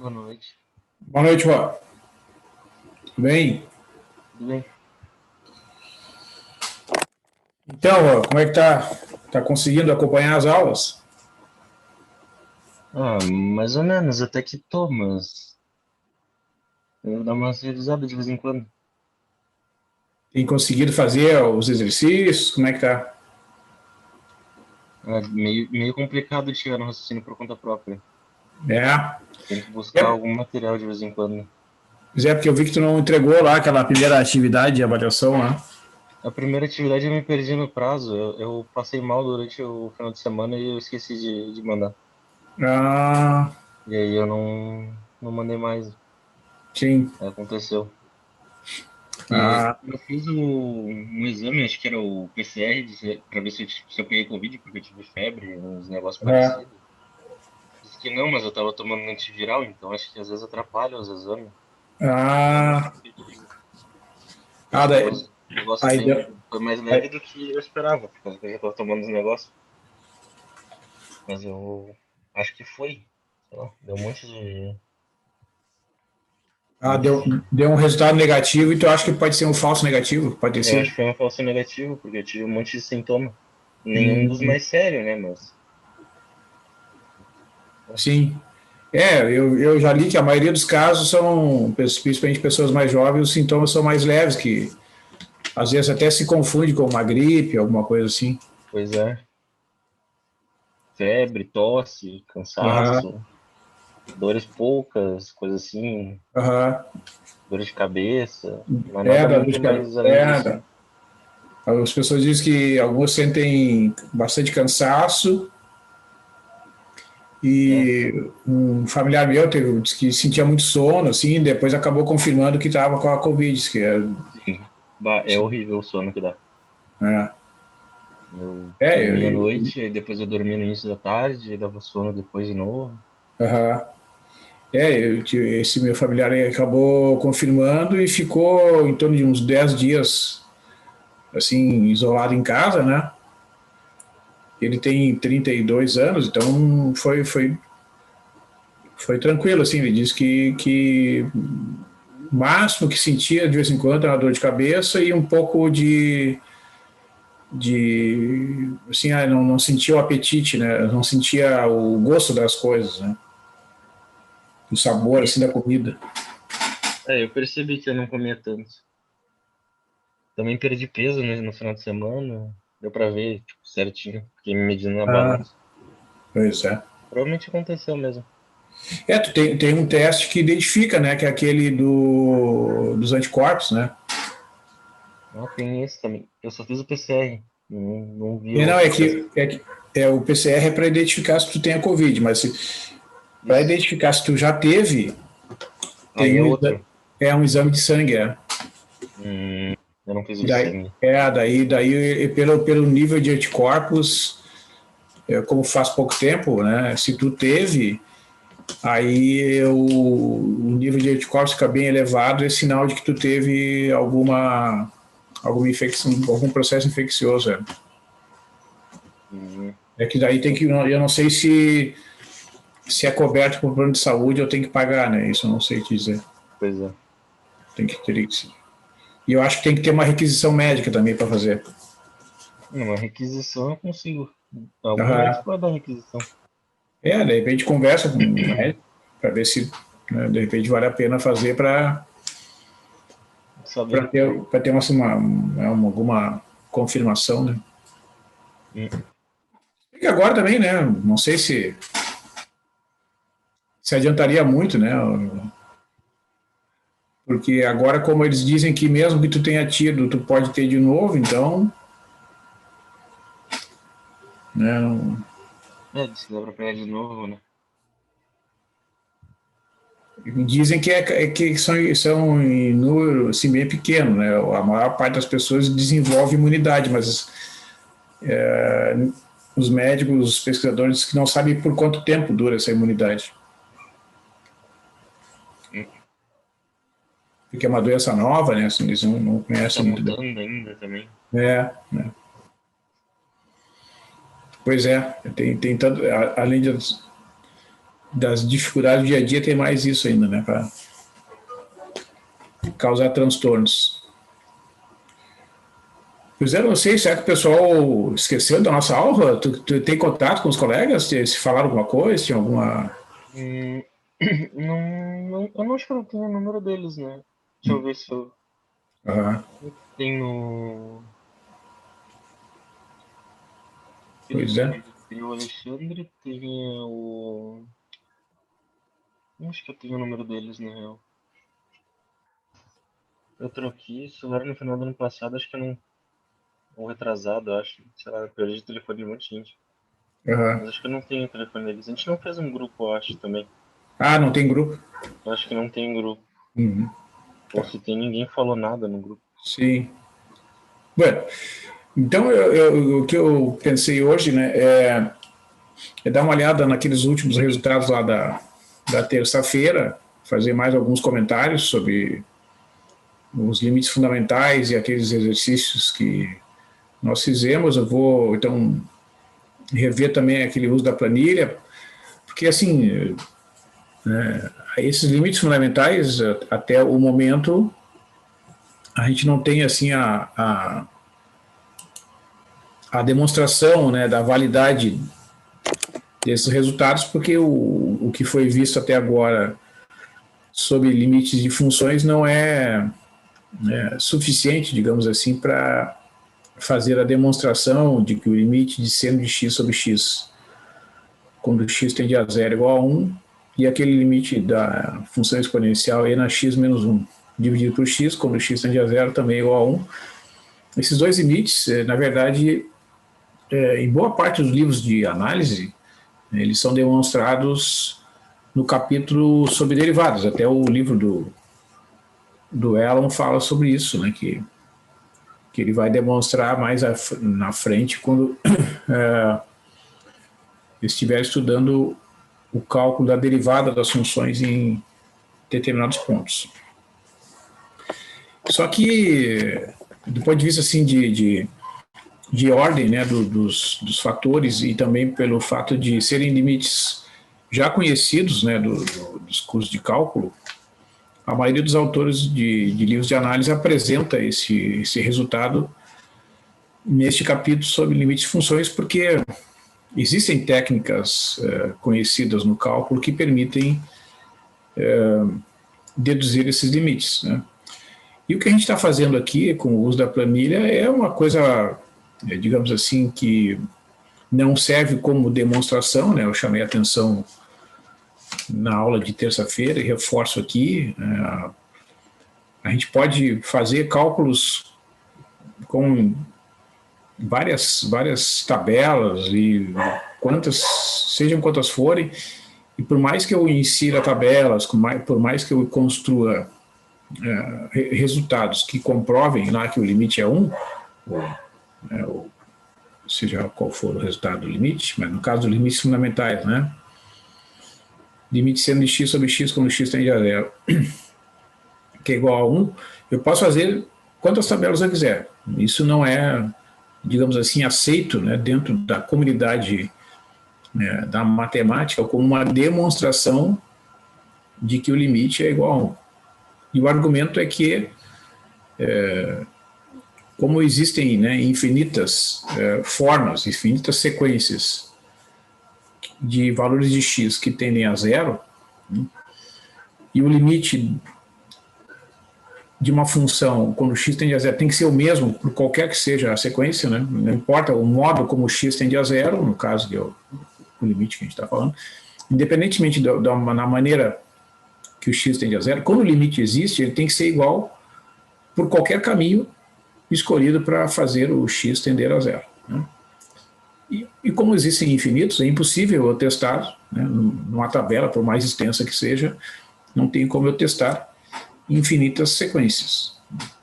Boa noite. Boa noite, Rô. Tudo bem? Tudo bem? Então, Rô, como é que tá? Tá conseguindo acompanhar as aulas? Mais ou menos, até que tô, mas eu dou umas revisadas de vez em quando. Tem conseguido fazer os exercícios? Como é que tá? Meio complicado de chegar no raciocínio por conta própria. É. Tem que buscar É, algum material de vez em quando. porque eu vi que tu não entregou lá aquela primeira atividade de avaliação, né? A primeira atividade eu me perdi no prazo. Eu passei mal durante o final de semana e eu esqueci de mandar. Ah, E aí eu não mandei mais. sim. Aí aconteceu. Porque Ah, eu fiz um exame, acho que era o PCR, pra ver se eu peguei Covid, porque eu tive febre, uns negócios ah, parecidos. Disse que não, mas eu tava tomando antiviral, então acho que às vezes atrapalha os exames. Deu muito ah, negativo. ah, O daí, negócio aí, deu- foi mais leve aí, do que eu esperava, por causa que eu já tava tomando os negócios. Mas eu acho que foi. Sei lá, deu um monte deu, de. deu um resultado negativo e tu acha que pode ser um falso negativo? Pode ter Eu acho sido? que foi um falso negativo, porque eu tive um monte de sintoma. Nenhum dos Hum, mais sérios, né? Mas. sim. Eu já li que a maioria dos casos são, principalmente pessoas mais jovens, os sintomas são mais leves, que às vezes até se confunde com uma gripe, alguma coisa assim. Pois é. Febre, tosse, Aham, cansaço, dores poucas, coisa assim, aham. dores de cabeça, mas É, nada da dor muito de cabeça. mais além disso. As pessoas dizem que alguns sentem bastante cansaço É, e um familiar meu disse que sentia muito sono, assim, depois acabou confirmando que estava com a Covid, que sim. É horrível o sono que dá. é, Eu é, dormia à eu- noite, aí depois eu dormia no início da tarde, aí dava sono depois de novo. aham. Esse meu familiar aí acabou confirmando e ficou em torno de uns 10 dias, assim, isolado em casa, né? Ele tem 32 anos, então foi tranquilo, assim. Ele disse que o máximo que sentia de vez em quando era uma dor de cabeça e um pouco de assim, não sentia o apetite, né? Não sentia o gosto das coisas, né? O sabor, assim, da comida. Eu percebi que eu não comia tanto. Também perdi peso no final de semana, deu pra ver, tipo, certinho, fiquei me medindo na Ah, balança. pois é. Provavelmente aconteceu mesmo. Tu tem um teste que identifica, né? Que é aquele dos anticorpos, né? Ah, tem esse também. Eu só fiz o PCR, não vi E não, outro teste. o PCR é para identificar se tu tem a Covid, mas para Isso. identificar se tu já teve, Aí tem é um outro. exame de sangue, é. Hum, eu não fiz o E de daí, sangue. pelo nível de anticorpos, como faz pouco tempo, né? Se tu teve, aí o nível de anticorpos fica bem elevado, é sinal de que tu teve alguma infecção, algum processo infeccioso. É. Hum, É que daí tem que, eu não sei se é coberto por plano de saúde ou tem que pagar, né? Isso eu não sei te dizer. pois é. Tem que ter isso. E eu acho que tem que ter uma requisição médica também para fazer. Uma requisição eu consigo. Algum Aham. médico vai dar requisição. De repente conversa com o médico para ver se, né, de repente vale a pena fazer Saber. para ter alguma confirmação, né? Hum, E agora também, né? Não sei se adiantaria muito, né? Porque agora, como eles dizem que mesmo que tu tenha tido, tu pode ter de novo, então, né? disse que dá pra pegar de novo, né? Dizem que são em número assim, bem pequeno, né? A maior parte das pessoas desenvolve imunidade, mas os médicos, os pesquisadores que não sabem por quanto tempo dura essa imunidade. Hum, Porque é uma doença nova, né? Assim, eles não tá conhecem muito bem. mudando ainda também. Né? Pois é, tem tanto, além das dificuldades do dia a dia tem mais isso ainda, né? Para causar transtornos. Pois é, não sei, será que o pessoal esqueceu da nossa aula? Tu tem contato com os colegas? Se falaram alguma coisa? Tinha alguma... Hum, eu não acho que eu não tenho o número deles, né? Deixa eu ver se eu Ah, tenho. pois é. Tem o Alexandre, tem o. Não acho que eu tenho o número deles, na real. Eu troquei isso agora no final do ano passado, acho que eu não. Ou retrasado, acho. Sei lá, eu perdi o telefone de um monte de gente. Aham. Mas acho que eu não tenho o telefone deles. A gente não fez um grupo, eu acho, também. Ah, não tem grupo? Eu acho que não tem grupo. Uhum. Ou Tá. se tem, ninguém falou nada no grupo. Sim. Bueno, então o que eu pensei hoje, né, é dar uma olhada naqueles últimos resultados lá da terça-feira, fazer mais alguns comentários sobre os limites fundamentais e aqueles exercícios que nós fizemos. Eu vou, então, rever também aquele uso da planilha, porque, assim, esses limites fundamentais, até o momento, a gente não tem, assim, a demonstração, né, da validade desses resultados, porque o que foi visto até agora sobre limites de funções não é suficiente, digamos assim, para fazer a demonstração de que o limite de seno de x sobre x, quando x tende a zero igual a 1, e aquele limite da função exponencial e na x menos 1, dividido por x, quando x tende a zero também é igual a 1. Esses dois limites, na verdade, em boa parte dos livros de análise, eles são demonstrados no capítulo sobre derivadas. Até o livro do Elon fala sobre isso, né, que ele vai demonstrar mais na frente quando estiver estudando o cálculo da derivada das funções em determinados pontos. Só que, do ponto de vista assim, de ordem, né, dos fatores, e também pelo fato de serem limites já conhecidos, né, dos cursos de cálculo, a maioria dos autores de livros de análise apresenta esse resultado neste capítulo sobre limites de funções, porque existem técnicas conhecidas no cálculo que permitem deduzir esses limites, né? E o que a gente está fazendo aqui com o uso da planilha é uma coisa, digamos assim, que não serve como demonstração, né? Eu chamei a atenção na aula de terça-feira e reforço aqui. A gente pode fazer cálculos com várias tabelas, e sejam quantas forem, e por mais que eu insira tabelas, por mais que eu construa resultados que comprovem lá que o limite é 1, ou seja qual for o resultado do limite, mas no caso dos limites fundamentais, né? Limite sendo de x sobre x quando x tende a zero, que é igual a 1, eu posso fazer quantas tabelas eu quiser. Isso não é, digamos assim, aceito, né, dentro da comunidade, né, da matemática como uma demonstração de que o limite é igual a 1. E o argumento é que, como existem, né, infinitas formas, infinitas sequências de valores de x que tendem a zero, né, e o limite de uma função, quando x tende a zero, tem que ser o mesmo por qualquer que seja a sequência, né? Não importa o modo como x tende a zero, no caso que é o limite que a gente está falando, independentemente da maneira que o x tende a zero, quando o limite existe, ele tem que ser igual por qualquer caminho escolhido para fazer o x tender a zero, né? E como existem infinitos, é impossível eu testar, né, numa tabela, por mais extensa que seja, não tem como eu testar infinitas sequências.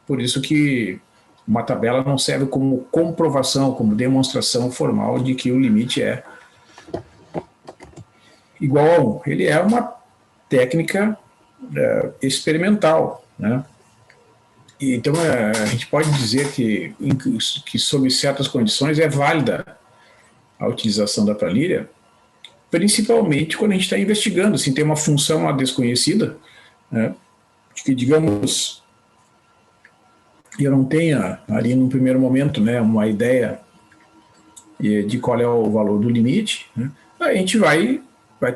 Por isso que uma tabela não serve como comprovação, como demonstração formal de que o limite é igual a 1. Ele é uma técnica experimental, né? E, então a gente pode dizer que sob certas condições é válida a utilização da planilha, principalmente quando a gente está investigando, assim, tem uma função lá desconhecida, né, que, digamos, eu não tenha ali no primeiro momento, né, uma ideia de qual é o valor do limite, né, a gente vai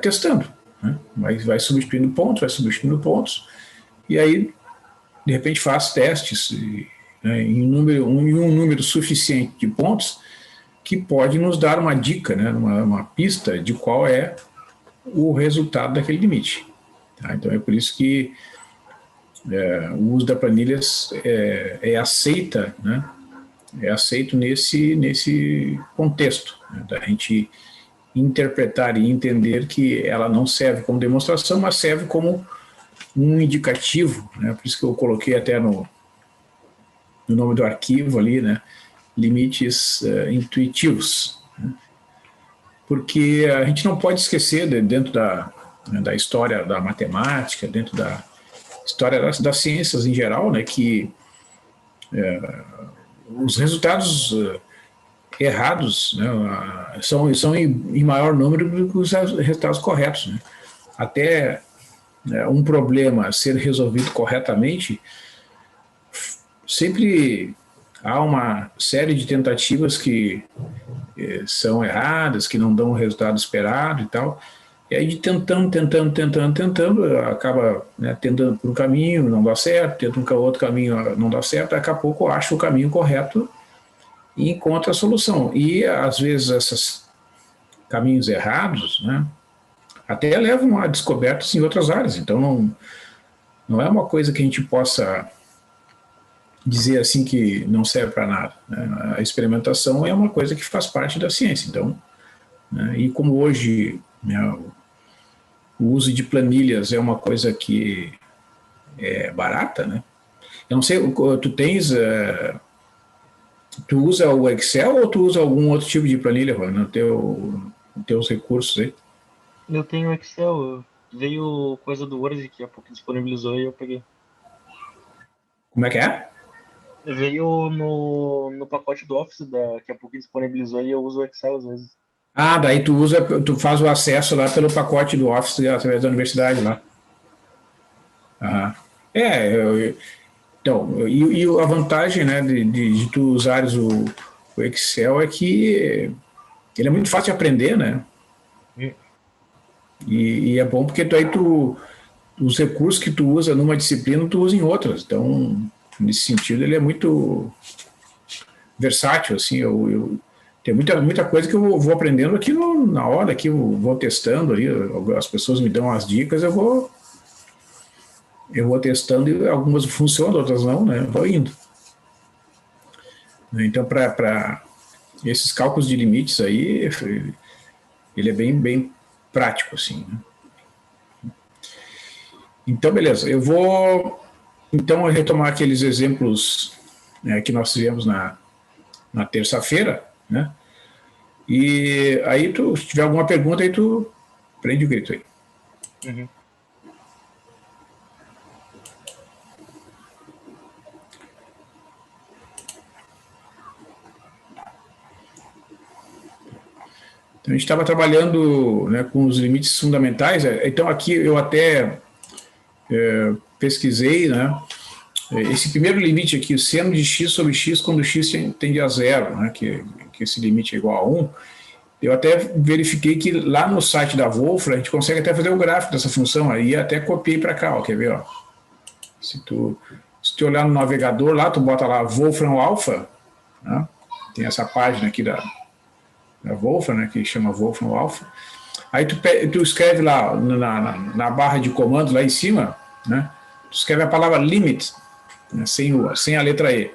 testando, né, vai substituindo pontos, e aí, de repente, faz testes né, em um número suficiente de pontos que pode nos dar uma dica, né, uma pista de qual é o resultado daquele limite. Tá? Então é por isso que o uso da planilha aceita, né, é aceito nesse contexto, né, da gente interpretar e entender que ela não serve como demonstração, mas serve como um indicativo, né, por isso que eu coloquei até no nome do arquivo ali, né, limites intuitivos, né, porque a gente não pode esquecer dentro da história da matemática, dentro da história das ciências em geral, né, que os resultados errados, né, são em maior número do que os resultados corretos. Né. Até um problema ser resolvido corretamente, sempre há uma série de tentativas que são erradas, que não dão o resultado esperado e tal. E aí de tentando, acaba, né, tentando por um caminho, não dá certo, tenta um outro caminho, não dá certo, daqui a pouco acha o caminho correto e encontra a solução. E às vezes esses caminhos errados, né, até levam a descobertas em outras áreas. Então não é uma coisa que a gente possa dizer assim que não serve para nada. Né? A experimentação é uma coisa que faz parte da ciência. Então, né, e como hoje, né, o uso de planilhas é uma coisa que é barata, né? Eu não sei, tu usa o Excel ou tu usa algum outro tipo de planilha, Juan, nos teus recursos aí? Eu tenho Excel, veio coisa do Word que há pouco disponibilizou e eu peguei. Como é que é? Veio no pacote do Office que há pouco disponibilizou e eu uso o Excel às vezes. Ah, daí tu faz o acesso lá pelo pacote do Office através da universidade lá. Aham. Então, e a vantagem, né, de tu usares o Excel é que ele é muito fácil de aprender, né? Hum. E é bom porque os recursos que tu usa numa disciplina, tu usa em outras. Então, nesse sentido, ele é muito versátil, assim. Tem muita coisa que eu vou aprendendo aqui na hora, que eu vou testando aí, as pessoas me dão as dicas, eu vou testando e algumas funcionam, outras não, né? Vou indo. Então, para esses cálculos de limites aí, ele é bem prático, assim. Né? Então, beleza. Eu vou, então, retomar aqueles exemplos, né, que nós tivemos na terça-feira, né? E aí, se tiver alguma pergunta, aí tu prende o grito aí. Uhum. Então, a gente estava trabalhando, né, com os limites fundamentais. Então, aqui eu até pesquisei, né, esse primeiro limite aqui, o seno de x sobre x quando x tende a zero, né, que esse limite é igual a 1. Eu até verifiquei que lá no site da Wolfram a gente consegue até fazer o gráfico dessa função, aí até copiei para cá, ó, quer ver? Ó. Se tu olhar no navegador lá, tu bota lá Wolfram Alpha, né, tem essa página aqui da Wolfram, né, que chama Wolfram Alpha. Aí tu escreve lá na barra de comandos lá em cima, né, tu escreve a palavra limit, né, sem a letra E.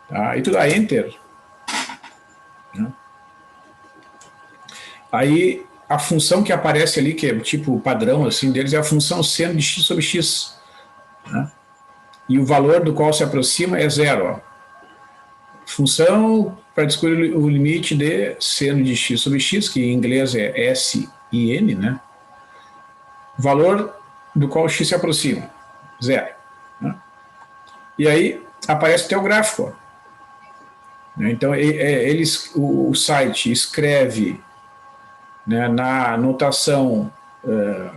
Tá? Aí tu dá Enter. Né? Aí a função que aparece ali, que é tipo padrão assim deles, é a função seno de x sobre x. Né? E o valor do qual se aproxima é zero. Ó. Função para descobrir o limite de seno de x sobre x, que em inglês é sin, né? Valor do qual x se aproxima, zero. Né? E aí aparece até o gráfico. Ó. Então o site escreve né, na notação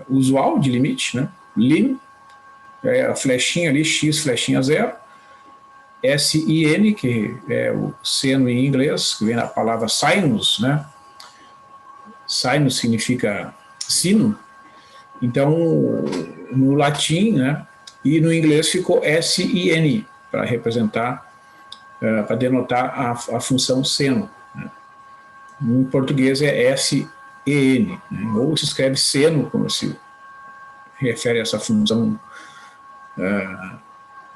usual de limite, né, lim, a flechinha ali, x, flechinha 0, sin, que é o seno em inglês, que vem na palavra sinus, né, sinus significa sino, então no latim, né, e no inglês ficou sin, para representar, para denotar a função seno. Né. Em português é sen, né, ou se escreve seno, como se refere a essa função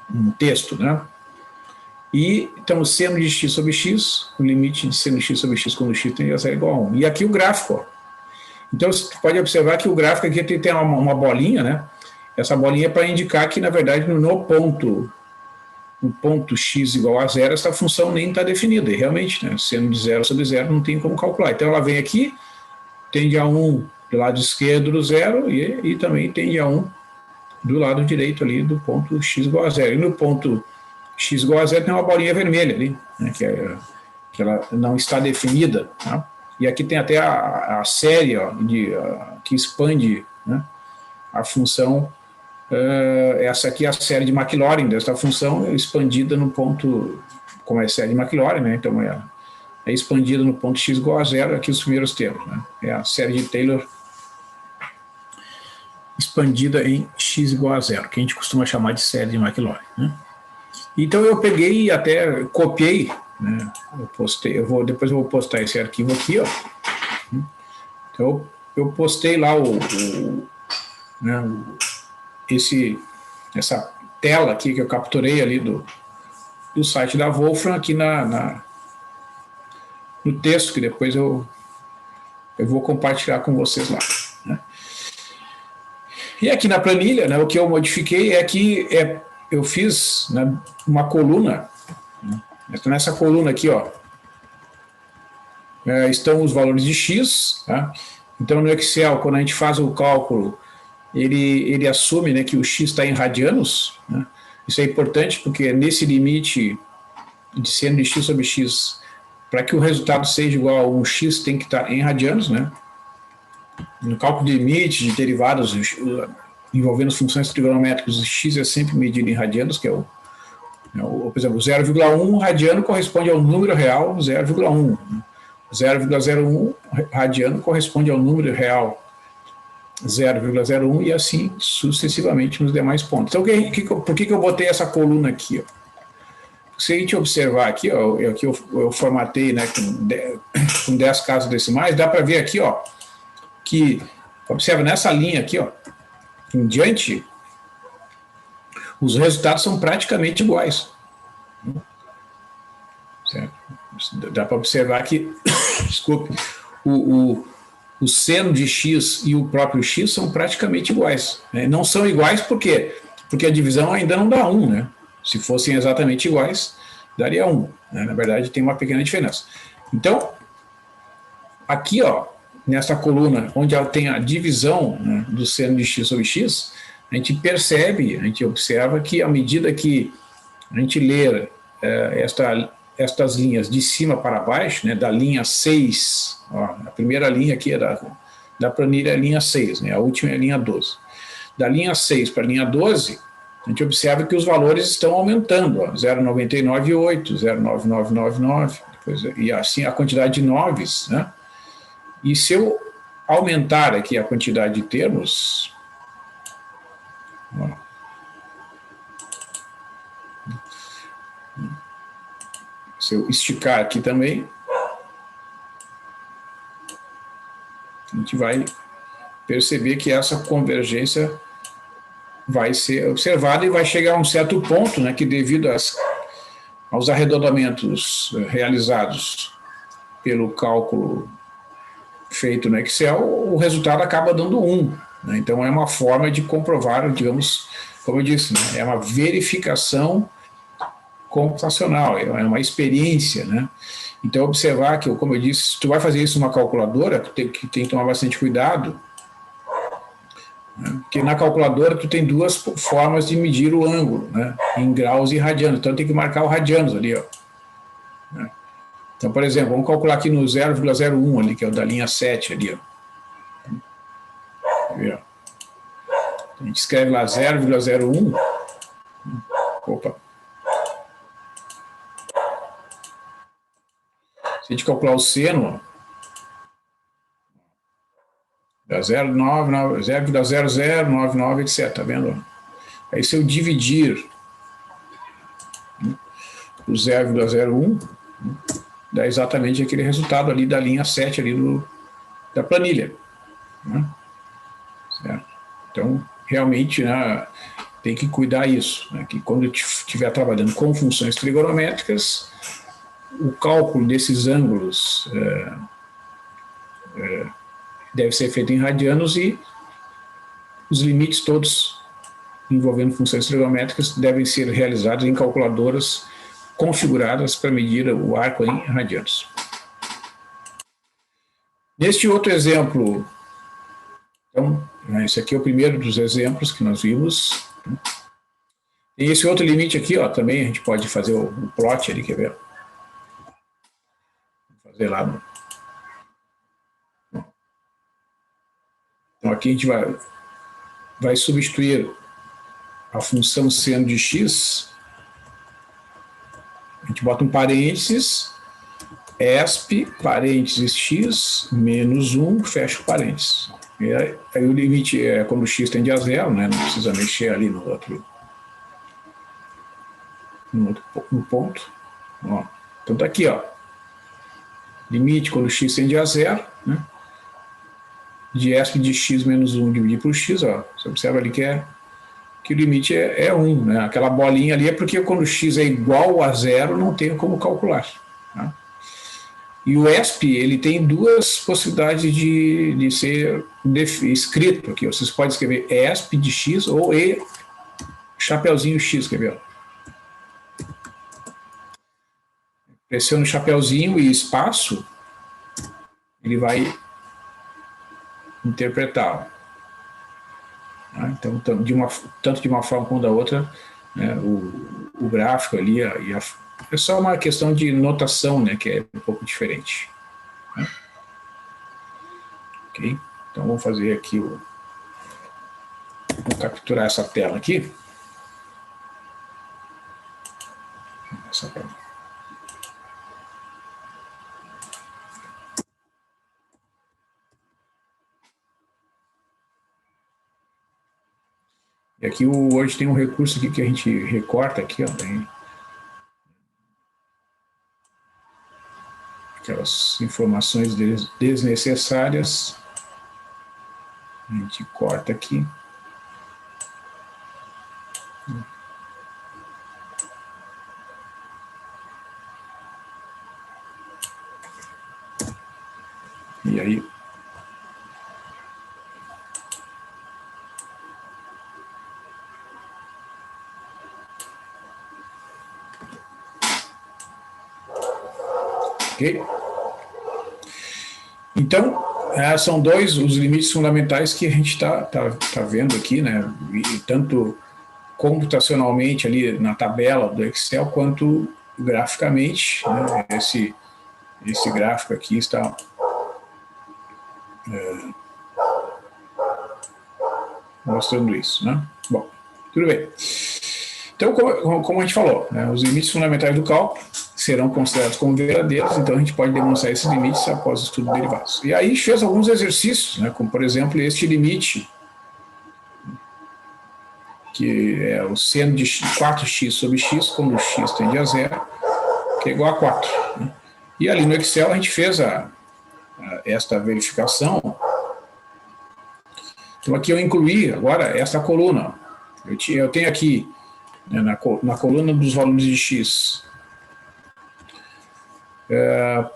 no texto, né? E então o seno de x sobre x, o limite de seno de x sobre x quando x tende a ser igual a 1. E aqui o gráfico, ó. Então você pode observar que o gráfico aqui tem uma bolinha, né? Essa bolinha é para indicar que, na verdade, no ponto x igual a 0, essa função nem está definida. E realmente, né, seno de 0 sobre 0 não tem como calcular. Então ela vem aqui, tende a 1 do lado esquerdo do 0 e também tende a 1 do lado direito ali do ponto x igual a 0. E no ponto x igual a 0 tem uma bolinha vermelha ali, né, que ela não está definida. Tá? E aqui tem até a série, ó, que expande, né, a função. Essa aqui é a série de Maclaurin dessa função, expandida no ponto, como é a série de Maclaurin, né, então é expandida no ponto x igual a 0, aqui os primeiros termos. Né, é a série de Taylor expandida em x igual a 0, que a gente costuma chamar de série de Maclaurin. Né. Então eu peguei e até copiei, né, eu postei, depois eu vou postar esse arquivo aqui, ó. Então eu postei lá né, essa tela aqui que eu capturei ali do site da Wolfram aqui no texto, que depois eu vou compartilhar com vocês lá. Né. E aqui na planilha, né, o que eu modifiquei é que eu fiz, né, uma coluna. Né, nessa coluna aqui, ó, estão os valores de x. Tá? Então no Excel, quando a gente faz o cálculo, ele assume, né, que o x está em radianos. Né? Isso é importante porque nesse limite de seno de x sobre x, para que o resultado seja igual a 1x, tem que estar em radianos. Né? No cálculo de limite de derivados envolvendo funções trigonométricas, o x é sempre medido em radianos, que é por exemplo, 0,1 radiano corresponde ao número real 0,1. 0,01 radiano corresponde ao número real 0,01 e assim sucessivamente nos demais pontos. Então, por que eu botei essa coluna aqui? Ó? Se a gente observar aqui, ó, aqui eu formatei, né, com 10 casas decimais, dá para ver aqui, ó, que, observa, nessa linha aqui, ó, em diante, os resultados são praticamente iguais. Certo? Dá para observar que, desculpe, o seno de x e o próprio x são praticamente iguais. Né? Não são iguais por quê? Porque a divisão ainda não dá 1, né? Se fossem exatamente iguais, daria 1. Né? Na verdade, tem uma pequena diferença. Então, aqui, ó, nessa coluna, onde ela tem a divisão, né, do seno de x sobre x, a gente percebe, a gente observa que à medida que a gente ler estas linhas de cima para baixo, né, da linha 6, ó, a primeira linha aqui é da planilha é a linha 6, né, a última é a linha 12. Da linha 6 para a linha 12, a gente observa que os valores estão aumentando, 0,998, 0,9999, e assim a quantidade de noves, né? E se eu aumentar aqui a quantidade de termos, ó, se eu esticar aqui também, a gente vai perceber que essa convergência vai ser observada e vai chegar a um certo ponto, né, que devido aos arredondamentos realizados pelo cálculo feito no Excel, o resultado acaba dando 1. Né? Então é uma forma de comprovar, digamos, como eu disse, né, é uma verificação computacional, é uma experiência, né? Então observar que, como eu disse, se tu vai fazer isso numa calculadora, tu tem que tomar bastante cuidado, né? Porque na calculadora tu tem duas formas de medir o ângulo, né? Em graus e radianos, então tem que marcar o radianos ali, ó. Né? Então, por exemplo, vamos calcular aqui no 0,01 ali, que é o da linha 7 ali, ó. A gente escreve lá 0,01. Opa. Se a gente calcular o seno, dá 0,0099, etc. Tá vendo? Aí se eu dividir o 0,01, dá exatamente aquele resultado ali da linha 7 ali da planilha. Né? Certo? Então, realmente, né, tem que cuidar isso, né, que quando estiver trabalhando com funções trigonométricas, o cálculo desses ângulos deve ser feito em radianos e os limites todos envolvendo funções trigonométricas devem ser realizados em calculadoras configuradas para medir o arco em radianos. Neste outro exemplo, então, esse aqui é o primeiro dos exemplos que nós vimos. Tem esse outro limite aqui, ó, também a gente pode fazer o plot ali, quer ver? Vou fazer lá. Então aqui a gente vai substituir a função seno de x. A gente bota um parênteses, ESP, parênteses x, menos 1, fecha o parênteses. E aí o limite é quando o x tende a zero, né? Não precisa mexer ali no outro ponto. Ó. Então tá aqui, ó. Limite quando o x tende a zero, né? De ESP de x menos 1 dividido por x, ó. Você observa ali que o limite é 1, né? Aquela bolinha ali é porque quando o x é igual a zero, não tem como calcular. Tá? E o ESP, ele tem duas possibilidades de ser escrito aqui. Vocês podem escrever ESP de x ou E chapeuzinho x, quer ver? Pressiona o chapeuzinho e espaço, ele vai interpretar. Então, tanto de uma forma como da outra, né, o gráfico ali, é só uma questão de notação, né, que é um pouco diferente. Né? Ok? Então, vamos fazer aqui, vou capturar essa tela aqui. Essa tela. E aqui hoje tem um recurso aqui que a gente recorta aqui, ó, tem aquelas informações desnecessárias. A gente corta aqui. E aí ok? Então, são dois os limites fundamentais que a gente está vendo aqui, né? E tanto computacionalmente ali na tabela do Excel, quanto graficamente, né? Esse gráfico aqui está mostrando isso, né? Bom, tudo bem. Então, como a gente falou, né, os limites fundamentais do cálculo serão considerados como verdadeiros, então a gente pode demonstrar esses limites após o estudo de derivados. E aí fez alguns exercícios, né, como por exemplo este limite, que é o seno de 4x sobre x, quando x tende a zero, que é igual a 4. Né? E ali no Excel a gente fez esta verificação. Então aqui eu incluí agora essa coluna. Eu tenho aqui, né, na coluna dos valores de x,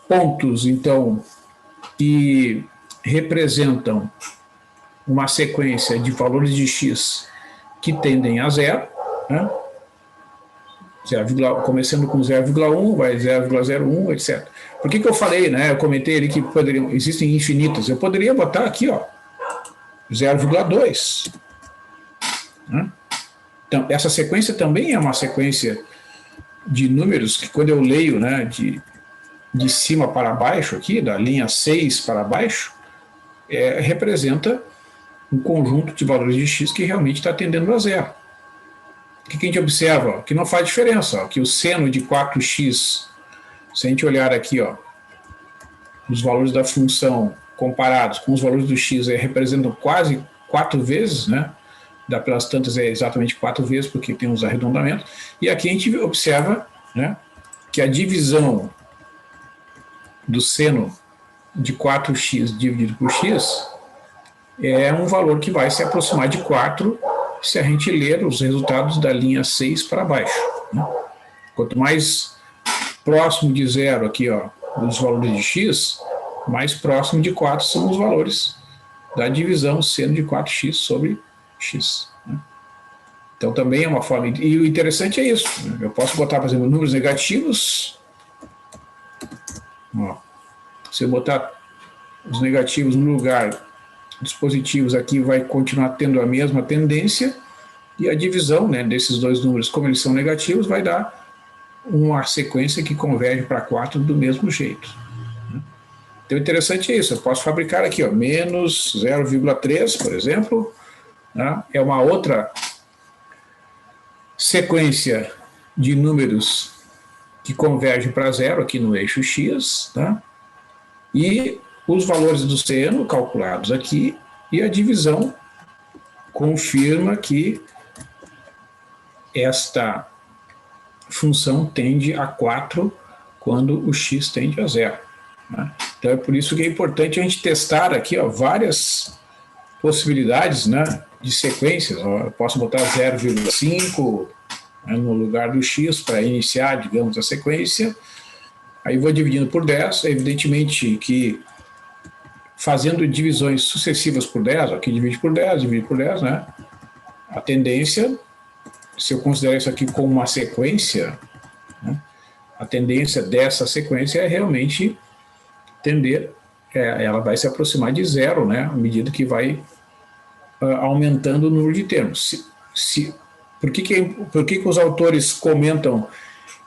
pontos, então, que representam uma sequência de valores de x que tendem a zero, né? Começando com 0,1, vai 0,01, etc. Por que eu falei, né? Eu comentei ali que existem infinitas. Eu poderia botar aqui, ó, 0,2. Né? Então, essa sequência também é uma sequência de números que, quando eu leio, né, de cima para baixo aqui, da linha 6 para baixo, representa um conjunto de valores de x que realmente está tendendo a zero. O que a gente observa? Que não faz diferença, ó, que o seno de 4x, se a gente olhar aqui, ó, os valores da função comparados com os valores do x representam quase 4 vezes, né? Da pelas tantas é exatamente 4 vezes, porque tem os arredondamentos. E aqui a gente observa, né, que a divisão do seno de 4x dividido por x é um valor que vai se aproximar de 4 se a gente ler os resultados da linha 6 para baixo, né? Quanto mais próximo de zero aqui, ó, os valores de x, mais próximo de 4 são os valores da divisão seno de 4x sobre x, né? Então também é uma forma, e o interessante é isso, né? Eu posso botar, por exemplo, números negativos, ó, se eu botar os negativos no lugar dos positivos aqui, vai continuar tendo a mesma tendência, e a divisão, né, desses dois números, como eles são negativos, vai dar uma sequência que converge para 4 do mesmo jeito. Então, o interessante é isso, eu posso fabricar aqui, ó, menos 0,3, por exemplo, né, é uma outra sequência de números que convergem para zero aqui no eixo x, tá? E os valores do seno calculados aqui, e a divisão confirma que esta função tende a 4 quando o x tende a zero, né? Então é por isso que é importante a gente testar aqui, ó, várias possibilidades, né, de sequências. Ó, eu posso botar 0,5, né, no lugar do x para iniciar, digamos, a sequência. Aí vou dividindo por 10, evidentemente que fazendo divisões sucessivas por 10, aqui divide por 10, né? A tendência, se eu considerar isso aqui como uma sequência, né, a tendência dessa sequência é realmente tender, ela vai se aproximar de zero, né, à medida que vai aumentando o número de termos. Por que os autores comentam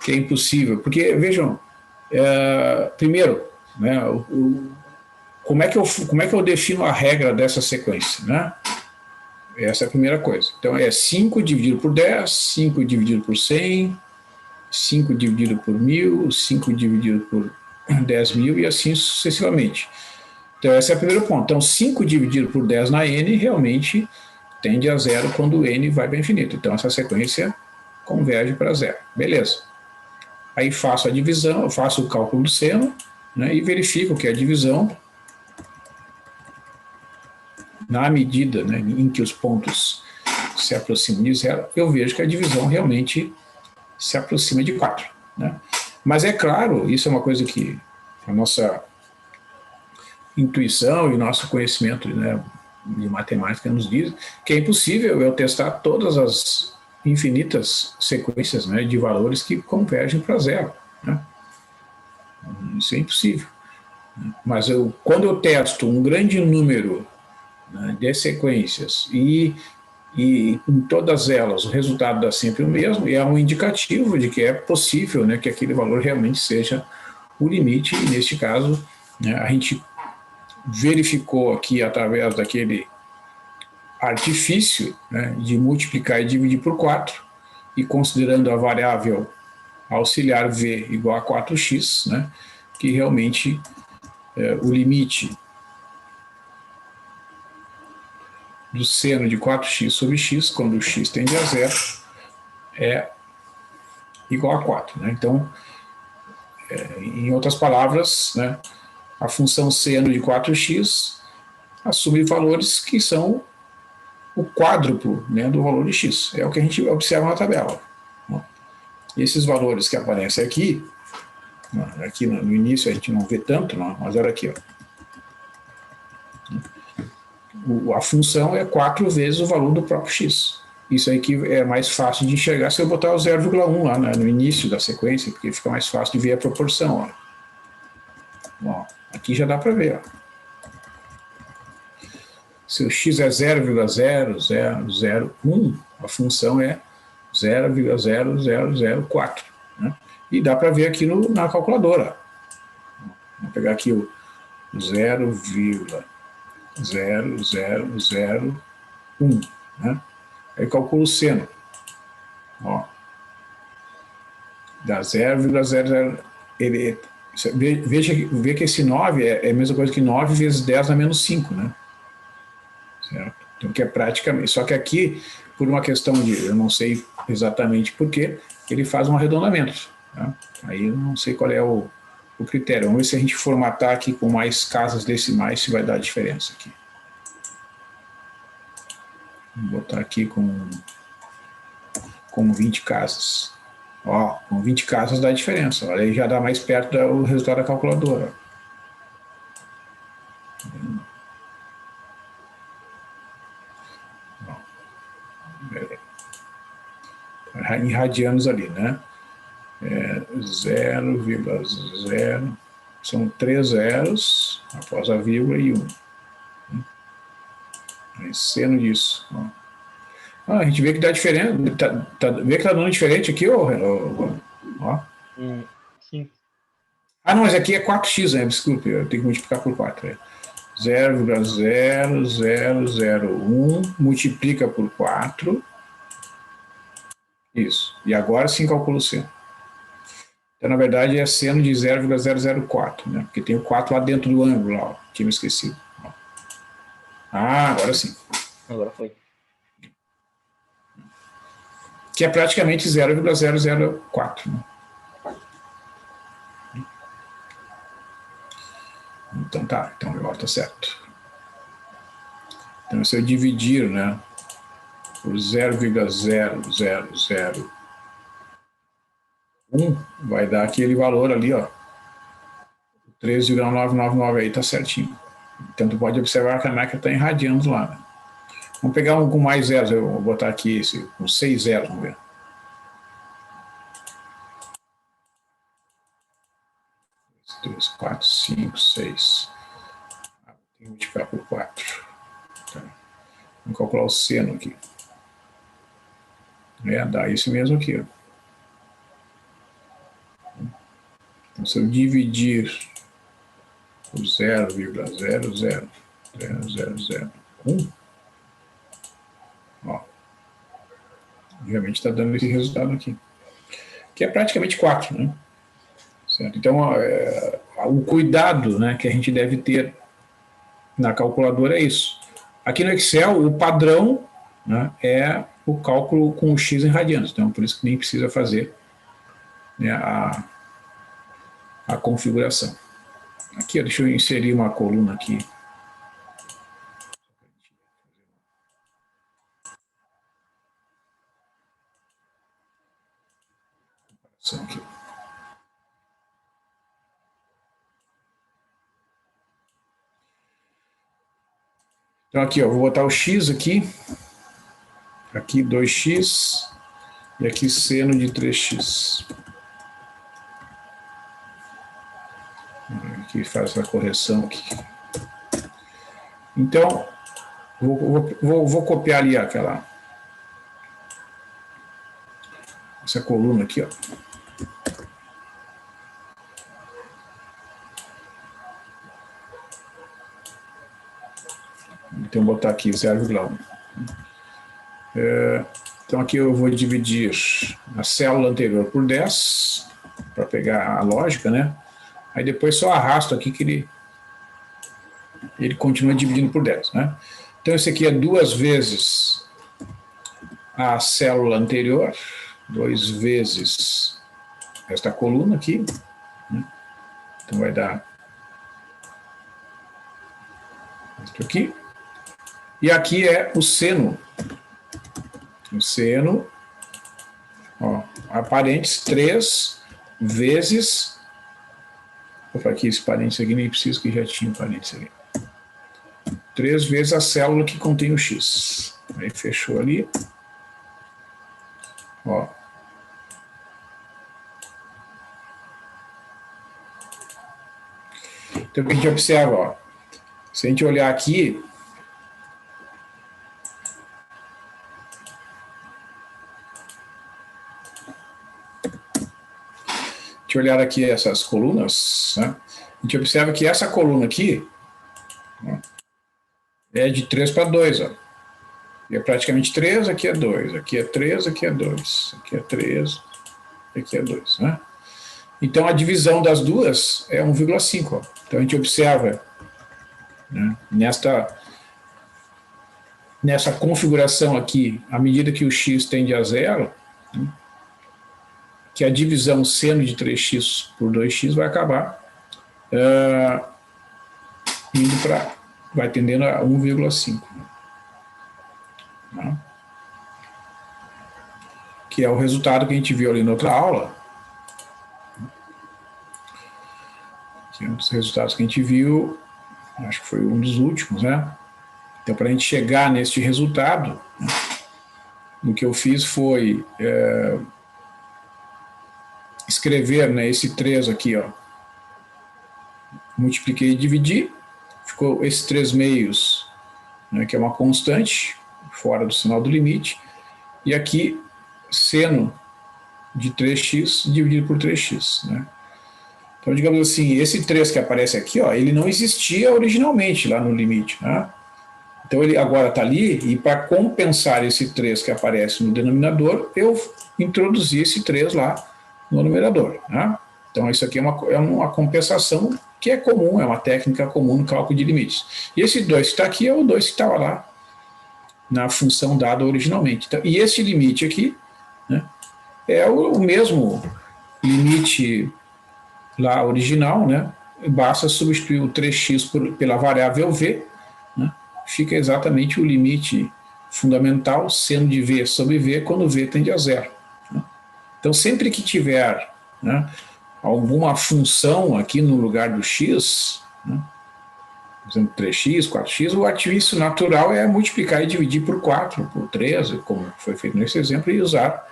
que é impossível? Porque, vejam, primeiro, né, como é que eu defino a regra dessa sequência, né? Essa é a primeira coisa. Então, é 5 dividido por 10, 5 dividido por 100, 5 dividido por 1000, 5 dividido por 10.000 e assim sucessivamente. Então, esse é o primeiro ponto. Então, 5 dividido por 10 na n realmente tende a zero quando o n vai para infinito. Então, essa sequência converge para zero. Beleza. Aí faço a divisão, faço o cálculo do seno, né, e verifico que a divisão, na medida, né, em que os pontos se aproximam de zero, eu vejo que a divisão realmente se aproxima de 4. Né? Mas é claro, isso é uma coisa que a nossa intuição e nosso conhecimento, né, de matemática nos diz, que é impossível eu testar todas as infinitas sequências, né, de valores que convergem para zero. Né? Isso é impossível. Mas quando eu testo um grande número, né, de sequências e em todas elas o resultado dá sempre o mesmo, e é um indicativo de que é possível, né, que aquele valor realmente seja o limite, e neste caso, né, a gente verificou aqui através daquele artifício, né, de multiplicar e dividir por 4, e considerando a variável auxiliar v igual a 4x, né, que realmente o limite do seno de 4x sobre x, quando o x tende a zero, é igual a 4. Né? Então, em outras palavras, né, a função seno de 4x assume valores que são o quádruplo, né, do valor de x. É o que a gente observa na tabela. E esses valores que aparecem aqui no início a gente não vê tanto, não, mas olha aqui, ó. A função é 4 vezes o valor do próprio x. Isso aí que é mais fácil de enxergar se eu botar o 0,1 lá, né, no início da sequência, porque fica mais fácil de ver a proporção. Ó, aqui já dá para ver. Ó. Se o x é 0,0001, a função é 0,0004. Né? E dá para ver aqui na calculadora. Vou pegar aqui o 0,0001 0, 0, 0, 1. Né? Aí calculo o seno. Ó, dá 0,00. Veja que esse 9 é a mesma coisa que 9 vezes 10 a menos 5, né? Certo? Então, que é praticamente. Só que aqui, por uma questão de. Eu não sei exatamente porquê, ele faz um arredondamento. Tá? Aí eu não sei qual é o critério. Vamos ver se a gente formatar aqui com mais casas decimais, se vai dar diferença aqui. Vou botar aqui com 20 casas. Ó, com 20 casas dá diferença. Olha, aí já dá mais perto do resultado da calculadora. Em radianos ali, né? 0,0. São 3 zeros após a vírgula e 1. Aí, seno disso. Ó. A gente vê que dá diferença. Vê que tá dando diferente aqui, ó. Sim. Ah, não, mas aqui é 4x, né? Desculpe, eu tenho que multiplicar por 4. É. 0,0001 multiplica por 4. Isso. E agora sim calculo o seno. Então, na verdade, é seno de 0,004, né? Porque tem o 4 lá dentro do ângulo, ó. Tinha me esquecido. Ah, agora sim. Agora foi. Que é praticamente 0,004. Né? Então tá, então agora tá certo. Então se eu dividir, né, por 0,0001, vai dar aquele valor ali, ó. 13,999 aí tá certinho. Então tu pode observar que a máquina está em radianos lá. Né? Vamos pegar um com mais zeros, eu vou botar aqui esse, com 6 zeros, vamos ver. 3, 4, 5, 6. Tem que multiplicar por 4. Tá. Vamos calcular o seno aqui. Dá isso mesmo aqui. Ó. Então, se eu dividir por 0,000001, ó, realmente está dando esse resultado aqui. Que é praticamente 4, né? Certo? Então, o cuidado, né, que a gente deve ter na calculadora é isso. Aqui no Excel, o padrão, né, é o cálculo com o x em radianos. Então, por isso que nem precisa fazer, né, a configuração. Aqui, ó, deixa eu inserir uma coluna aqui. Aqui. Então, aqui, ó, vou botar o x aqui. Aqui 2x. E aqui seno de 3x. Aqui faz a correção aqui. Então, vou copiar ali aquela... essa coluna aqui, ó. Então, vou botar aqui 0,1. Então, aqui eu vou dividir a célula anterior por 10, para pegar a lógica, né? Aí depois só arrasto aqui que ele continua dividindo por 10, né? Então, esse aqui é 2 vezes a célula anterior, 2 vezes esta coluna aqui, né? Então, vai dar isso aqui. E aqui é o seno. O seno, ó, aparentes 3 vezes... Opa, aqui esse parênteses aqui nem preciso, que já tinha um parênteses aqui. 3 vezes a célula que contém o X. Aí fechou ali. Ó. Então, o que a gente observa, ó. Se a gente olhar aqui, olhar aqui essas colunas, né? A gente observa que essa coluna aqui, ó, É de 3 para 2, ó. E é praticamente 3, aqui é 2, aqui é 3, aqui é 2, aqui é 3, aqui é 2, né? Então a divisão das duas é 1,5, ó. Então a gente observa, né, nessa configuração aqui, à medida que o x tende a zero, né, que a divisão seno de 3x por 2x vai acabar indo para, vai tendendo a 1,5. Né? Que é o resultado que a gente viu ali na outra aula, que é um dos resultados que a gente viu, acho que foi um dos últimos, né? Então, para a gente chegar neste resultado, né, o que eu fiz foi escrever, né, esse 3 aqui, ó, multipliquei e dividi, ficou esses 3 meios, né, que é uma constante, fora do sinal do limite, e aqui seno de 3x dividido por 3x, né? Então, digamos assim, esse 3 que aparece aqui, ó, ele não existia originalmente lá no limite, né? Então ele agora está ali, e para compensar esse 3 que aparece no denominador, eu introduzi esse 3 lá no numerador, né? Então isso aqui é uma compensação que é comum, é uma técnica comum no cálculo de limites. E esse 2 que está aqui é o 2 que estava lá na função dada originalmente. Então, e esse limite aqui, né, é o mesmo limite lá original, né? Basta substituir o 3x pela variável v, né? Fica exatamente o limite fundamental seno de v sobre v quando v tende a zero. Né? Então, sempre que tiver, né, alguma função aqui no lugar do x, né, por exemplo, 3x, 4x, o artifício natural é multiplicar e dividir por 4, por 13, como foi feito nesse exemplo, e usar,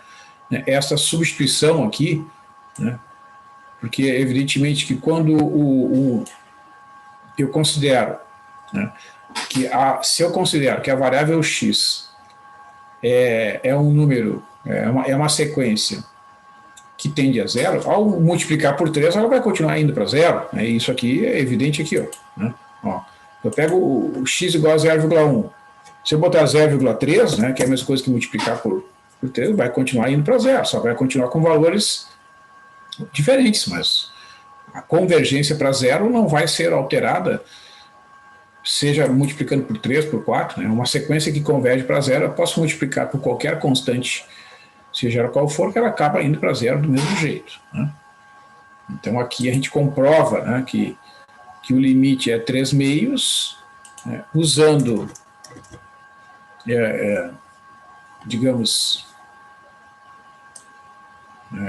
né, essa substituição aqui, né, porque evidentemente que quando eu considero, né, que se eu considero que a variável x é um número, é uma sequência que tende a zero, ao multiplicar por 3 ela vai continuar indo para zero, né? Isso aqui é evidente aqui, ó, né? Ó, eu pego o x igual a 0,1, se eu botar 0,3, né, que é a mesma coisa que multiplicar por 3, vai continuar indo para zero, só vai continuar com valores diferentes, mas a convergência para zero não vai ser alterada, seja multiplicando por 3, por 4, né? Uma sequência que converge para zero, eu posso multiplicar por qualquer constante, seja qual for, que ela acaba indo para zero do mesmo jeito. Né? Então aqui a gente comprova, né, que o limite é 3 meios, né, usando, digamos,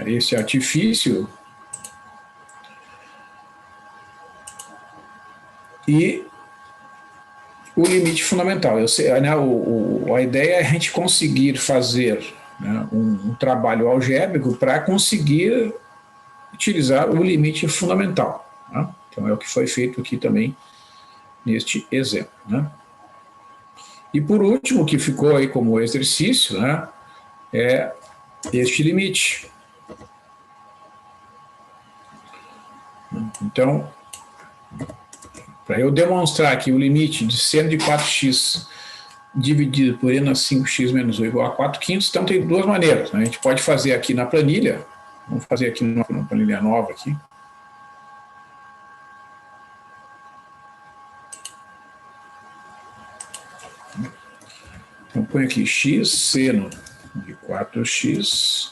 esse artifício, e o limite fundamental. Eu sei, né, a ideia é a gente conseguir fazer, né, um trabalho algébrico para conseguir utilizar o limite fundamental. Né? Então é o que foi feito aqui também neste exemplo. Né? E por último, o que ficou aí como exercício, né, é este limite. Então, para eu demonstrar que o limite de seno de 4x dividido por n a 5x menos 1 igual a 4/5, então tem duas maneiras. Né? A gente pode fazer aqui na planilha, vamos fazer aqui numa planilha nova aqui. Então põe aqui x seno de 4x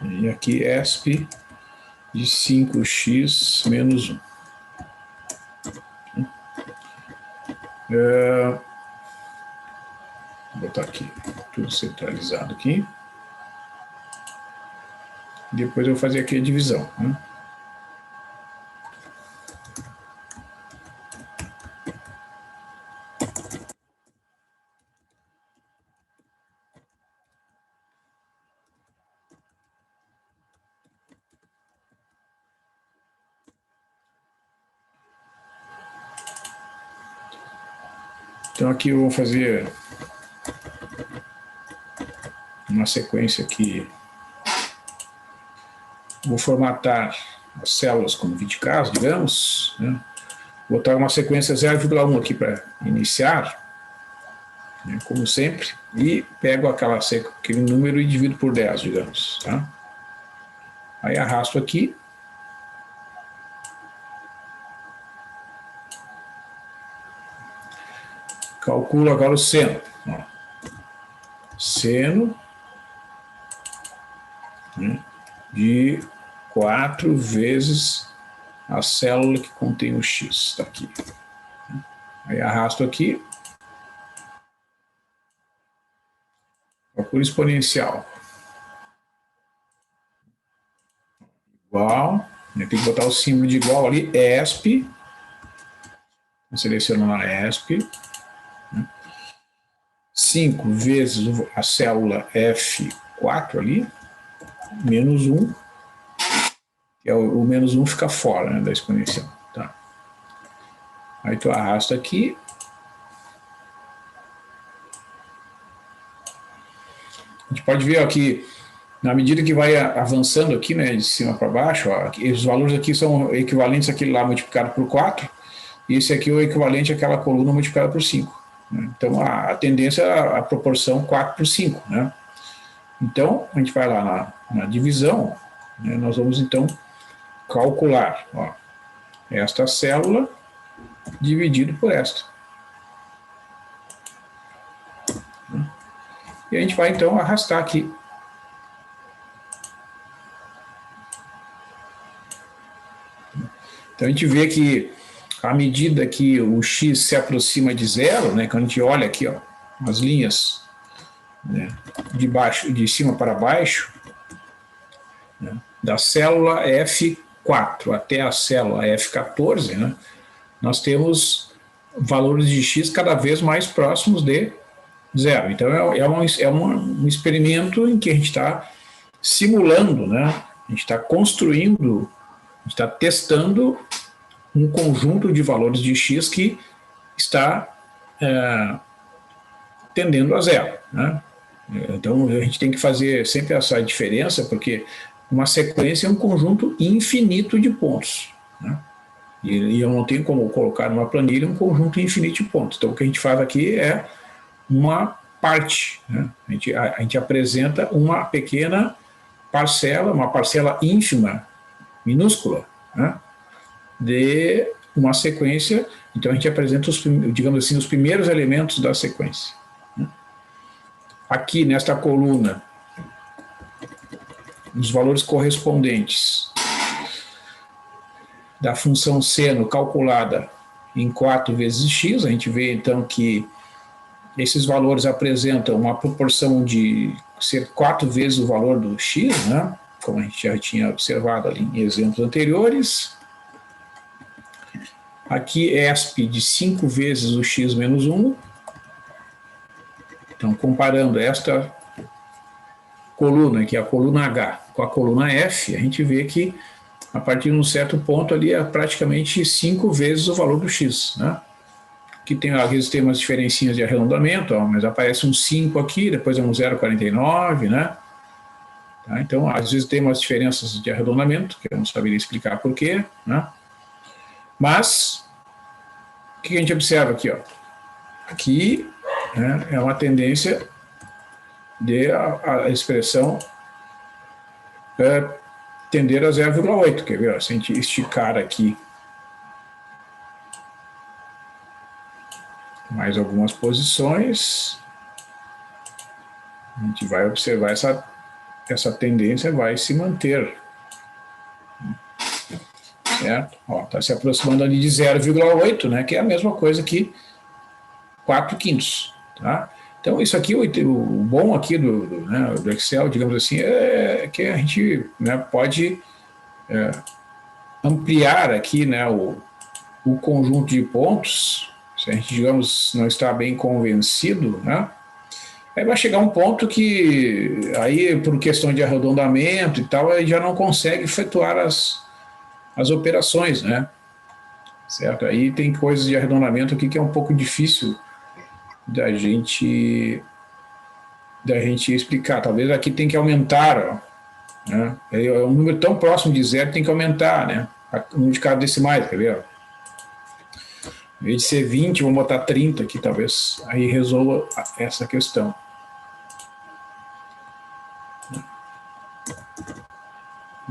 e aqui ESP de 5x menos 1. Vou botar aqui tudo centralizado aqui. Depois eu vou fazer aqui a divisão. Né? Então aqui eu vou fazer uma sequência aqui. Vou formatar as células como 20 casos, digamos, né? Vou botar uma sequência 0,1 aqui para iniciar, né, como sempre, e pego aquele número e divido por 10, digamos. Tá? Aí arrasto aqui. Calculo agora o seno. Ó. Seno, né, de 4 vezes a célula que contém o X. Está aqui. Aí arrasto aqui. Calculo exponencial. Igual. Tem que botar o símbolo de igual ali. ESP. Seleciono na ESP. 5 vezes a célula F4 ali. Menos 1. Que é o menos 1 fica fora, né, da exponencial. Tá. Aí tu arrasta aqui. A gente pode ver aqui, na medida que vai avançando aqui, né, de cima para baixo, ó, os valores aqui são equivalentes àquele lá multiplicado por 4, e esse aqui é o equivalente àquela coluna multiplicada por 5. Né? Então, a tendência é a proporção 4 por 5. Né? Então, a gente vai lá na divisão, né, nós vamos, então, calcular ó, esta célula dividido por esta. E a gente vai, então, arrastar aqui. Então, a gente vê que, à medida que o x se aproxima de zero, né, quando a gente olha aqui, ó, as linhas, né, de cima para baixo, né, da célula F4 até a célula F14, né, nós temos valores de x cada vez mais próximos de zero. Então, é um experimento em que a gente está simulando, né? A gente está construindo, a gente está testando um conjunto de valores de x que está tendendo a zero. Né? Então, a gente tem que fazer sempre essa diferença, porque uma sequência é um conjunto infinito de pontos. Né? E eu não tenho como colocar numa planilha um conjunto infinito de pontos. Então, o que a gente faz aqui é uma parte. Né? A gente apresenta uma pequena parcela, uma parcela ínfima, minúscula, né? De uma sequência. Então a gente apresenta, digamos assim, os primeiros elementos da sequência. Né? Aqui nesta coluna, os valores correspondentes da função seno calculada em 4 vezes x, a gente vê então que esses valores apresentam uma proporção de ser 4 vezes o valor do x, né? Como a gente já tinha observado ali em exemplos anteriores. Aqui ESP de 5 vezes o x menos 1. Então, comparando esta coluna, que é a coluna H, com a coluna F, a gente vê que a partir de um certo ponto ali é praticamente 5 vezes o valor do x, né? Que tem, às vezes tem umas diferencinhas de arredondamento, ó, mas aparece um 5 aqui, depois é um 0,49, né? Tá? Então, às vezes tem umas diferenças de arredondamento, que eu não saberia explicar por quê, né? Mas, o que a gente observa aqui, ó? Aqui, né, é uma tendência de a expressão tender a 0,8, quer ver? Ó, se a gente esticar aqui mais algumas posições, a gente vai observar essa tendência vai se manter. Certo? Está se aproximando ali de 0,8, né, que é a mesma coisa que 4/5. Tá? Então, isso aqui, o bom aqui do Excel, digamos assim, é que a gente, né, pode ampliar aqui, né, o conjunto de pontos. Se a gente, digamos, não está bem convencido, né, aí vai chegar um ponto que, aí, por questão de arredondamento e tal, aí já não consegue efetuar as operações, né, certo? Aí tem coisas de arredondamento aqui que é um pouco difícil da gente explicar. Talvez aqui tem que aumentar, ó, né? É um número tão próximo de zero, tem que aumentar, né? O número de casas decimais, quer ver? Em vez de ser 20, vamos botar 30 aqui, talvez. Aí resolva essa questão.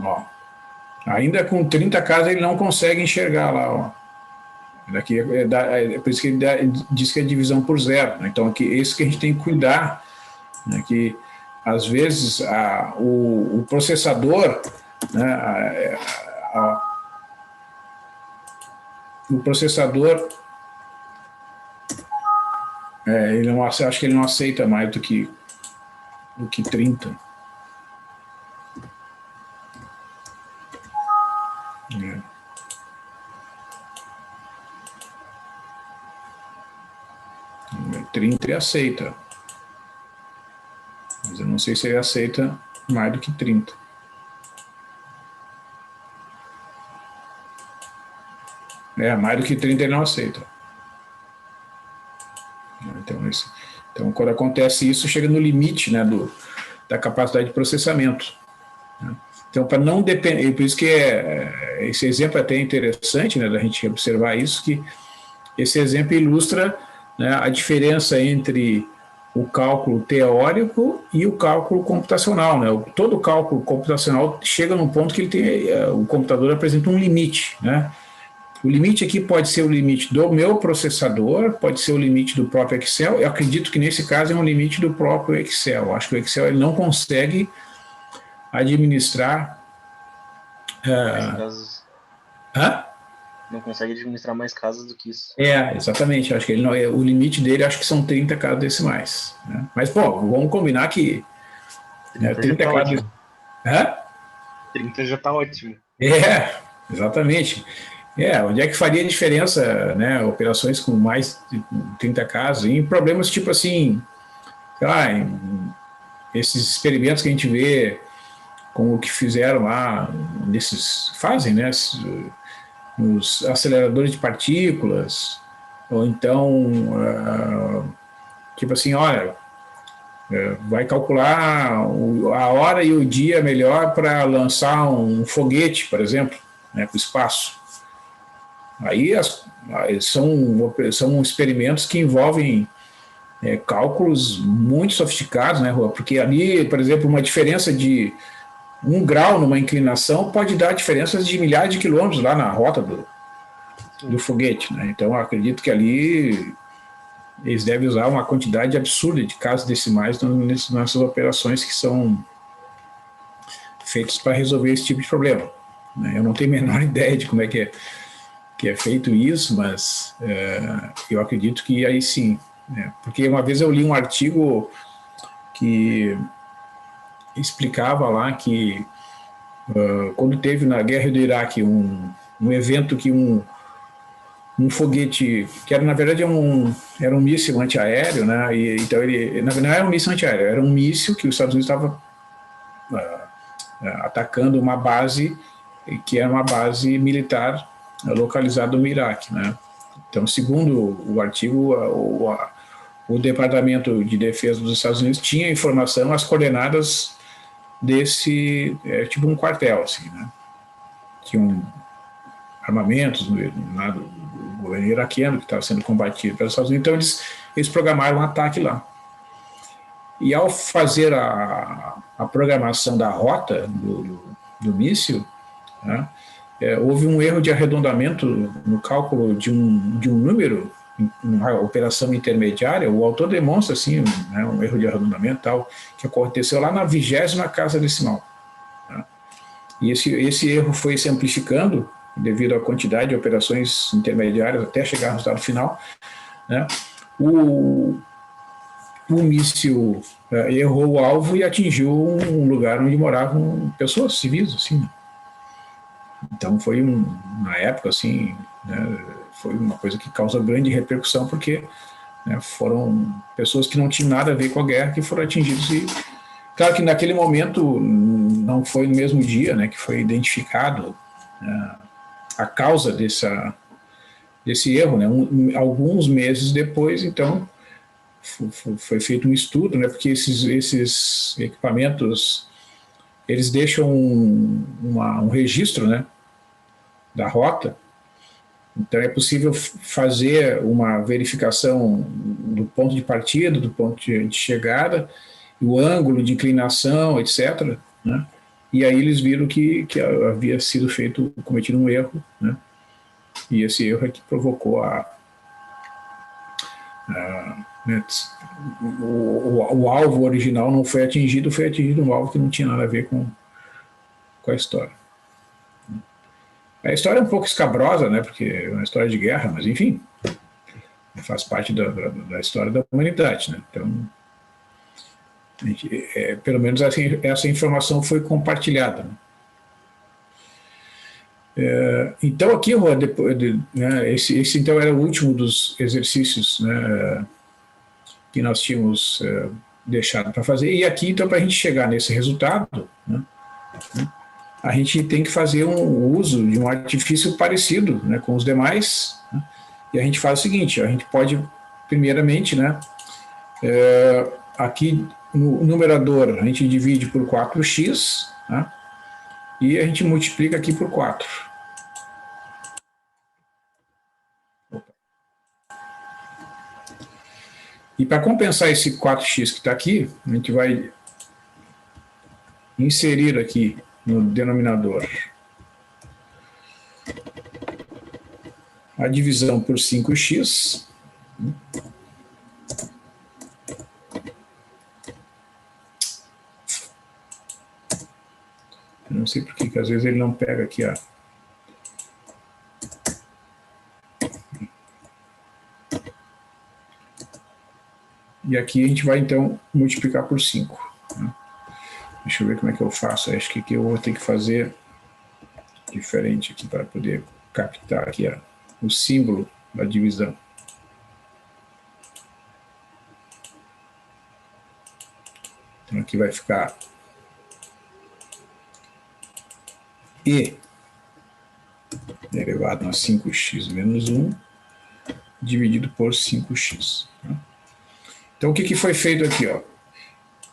Ó. Ainda com 30 casas ele não consegue enxergar lá, ó. Daqui é por isso que ele diz que é divisão por zero, né? Então aqui, isso que a gente tem que cuidar, né? Que às vezes o processador, né? O processador, ele não, acho que ele não aceita mais do que 30. É. 30 ele aceita. Mas eu não sei se ele aceita mais do que 30. Mais do que 30 ele não aceita. Então, quando acontece isso, chega no limite, né, da capacidade de processamento. Né? Então, para não depender, por isso que esse exemplo é até interessante, né, da gente observar isso, que esse exemplo ilustra, né, a diferença entre o cálculo teórico e o cálculo computacional. Né? Todo cálculo computacional chega num ponto que o computador apresenta um limite, né? O limite aqui pode ser o limite do meu processador, pode ser o limite do próprio Excel. Eu acredito que nesse caso é um limite do próprio Excel. Eu acho que o Excel ele não consegue administrar. Mais casos. Hã? Não consegue administrar mais casas do que isso. Exatamente. Eu acho que ele não, o limite dele acho que são 30 casas decimais. Né? Mas, pô, vamos combinar que 30 já tá ótimo. Hã? 30 já tá ótimo. Exatamente. Onde é que faria diferença, né, operações com mais de 30 casos, em problemas tipo assim, sei lá, esses experimentos que a gente vê, com o que fizeram lá, fazem, né, nos aceleradores de partículas, ou então, tipo assim, olha, vai calcular a hora e o dia melhor para lançar um foguete, por exemplo, né, para o espaço. Aí são experimentos que envolvem cálculos muito sofisticados, né, Rua? Porque ali, por exemplo, uma diferença de 1 grau numa inclinação pode dar diferenças de milhares de quilômetros lá na rota do foguete. Né? Então, eu acredito que ali eles devem usar uma quantidade absurda de casas decimais nessas operações que são feitas para resolver esse tipo de problema. Né? Eu não tenho a menor ideia de como é que é feito isso, mas eu acredito que aí sim. Né? Porque uma vez eu li um artigo que explicava lá que quando teve na guerra do Iraque um evento que um foguete, que era na verdade era um míssil antiaéreo, né? Então ele não era um míssil antiaéreo, era um míssil que os Estados Unidos estava atacando uma base que era uma base militar localizada no Iraque, né? Então, segundo o artigo, o Departamento de Defesa dos Estados Unidos tinha informação, as coordenadas desse, tipo um quartel, assim, né? Tinham armamentos lá do governo iraquiano que estava sendo combatido pelos Estados Unidos, então eles programaram um ataque lá. E ao fazer a programação da rota do míssil, né, houve um erro de arredondamento no cálculo de um número, uma operação intermediária. O autor demonstra assim, né, um erro de arredondamento tal, que aconteceu lá na 20ª casa decimal. Né? E esse erro foi se amplificando devido à quantidade de operações intermediárias até chegar no resultado final. Né? O míssil errou o alvo e atingiu um lugar onde moravam pessoas civis, assim. Né? Então foi na época assim, né, foi uma coisa que causou grande repercussão porque, né, foram pessoas que não tinham nada a ver com a guerra que foram atingidas. E claro que naquele momento não foi no mesmo dia, né, que foi identificado a causa desse erro, né? Alguns meses depois, então foi feito um estudo, né, porque esses equipamentos eles deixam um registro, né, da rota. Então é possível fazer uma verificação do ponto de partida, do ponto de chegada, o ângulo de inclinação, etc., né? E aí eles viram que havia sido cometido um erro, né? E esse erro é que provocou né, o alvo original não foi atingido um alvo que não tinha nada a ver com a história. A história é um pouco escabrosa, né, porque é uma história de guerra, mas enfim, faz parte da história da humanidade, né? Então, pelo menos essa informação foi compartilhada, né? Então aqui, Rô, né, esse então era o último dos exercícios, né, que nós tínhamos deixado para fazer, e aqui então para a gente chegar nesse resultado, né, a gente tem que fazer um uso de um artifício parecido, né, com os demais, né, e a gente faz o seguinte: a gente pode primeiramente, né, aqui no numerador a gente divide por 4x, né, e a gente multiplica aqui por 4. E para compensar esse 4x que está aqui, a gente vai inserir aqui no denominador a divisão por 5x. Eu não sei por que às vezes ele não pega aqui a... E aqui a gente vai, então, multiplicar por 5. Né? Deixa eu ver como é que eu faço. Acho que aqui eu vou ter que fazer diferente aqui para poder captar aqui o símbolo da divisão. Então aqui vai ficar E elevado a 5x menos 1 dividido por 5x. Né? Então, o que foi feito aqui? Ó?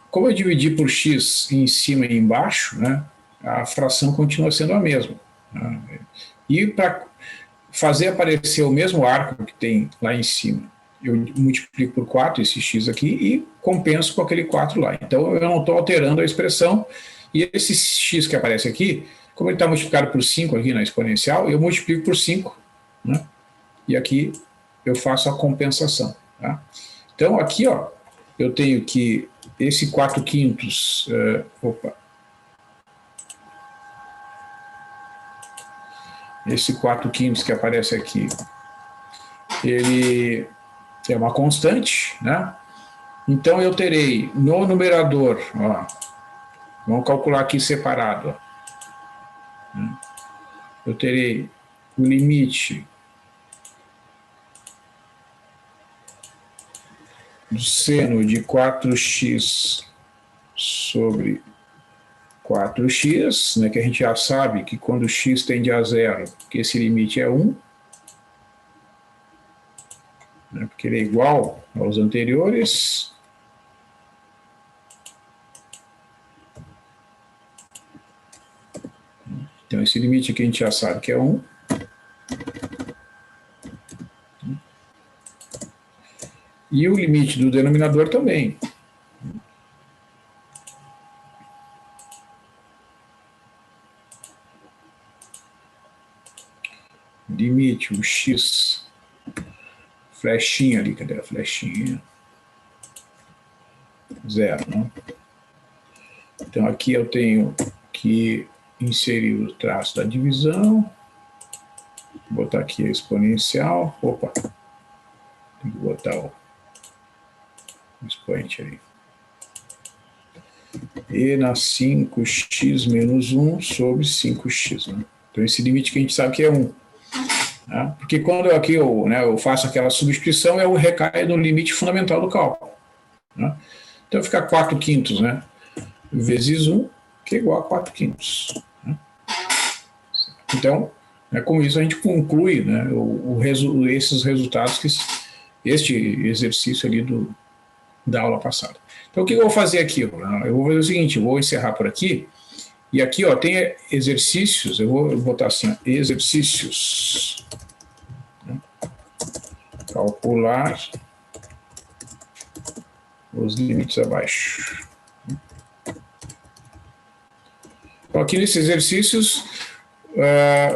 Como eu dividi por x em cima e embaixo, né, a fração continua sendo a mesma. Né? E para fazer aparecer o mesmo arco que tem lá em cima, eu multiplico por 4 esse x aqui e compenso com aquele 4 lá. Então, eu não estou alterando a expressão. E esse x que aparece aqui, como ele está multiplicado por 5 aqui na exponencial, eu multiplico por 5. Né? E aqui eu faço a compensação. Tá? Então, aqui, ó, eu tenho que esse 4/5, esse 4/5 que aparece aqui, ele é uma constante, né? Então, eu terei no numerador, ó, vamos calcular aqui separado, ó, eu terei o limite do seno de 4x sobre 4x, né, que a gente já sabe que quando x tende a zero, que esse limite é 1, né, porque ele é igual aos anteriores. Então esse limite aqui a gente já sabe que é 1. E o limite do denominador também. Limite, o x, flechinha ali, cadê a flechinha? 0, né? Então aqui eu tenho que inserir o traço da divisão, botar aqui a exponencial, opa, tem que botar o expoente ali. E na 5x menos 1 sobre 5x. Né? Então esse limite que a gente sabe que é 1. Né? Porque quando aqui eu faço aquela substituição, eu recaio no limite fundamental do cálculo. Né? Então fica 4/5, né? Vezes 1, que é igual a 4/5. Né? Então, com isso a gente conclui, né, esses resultados, este exercício ali da aula passada. Então o que eu vou fazer aqui? Eu vou fazer o seguinte, eu vou encerrar por aqui E aqui, ó, tem exercícios, eu vou botar assim, ó, exercícios. Calcular os limites abaixo. Então, aqui nesses exercícios,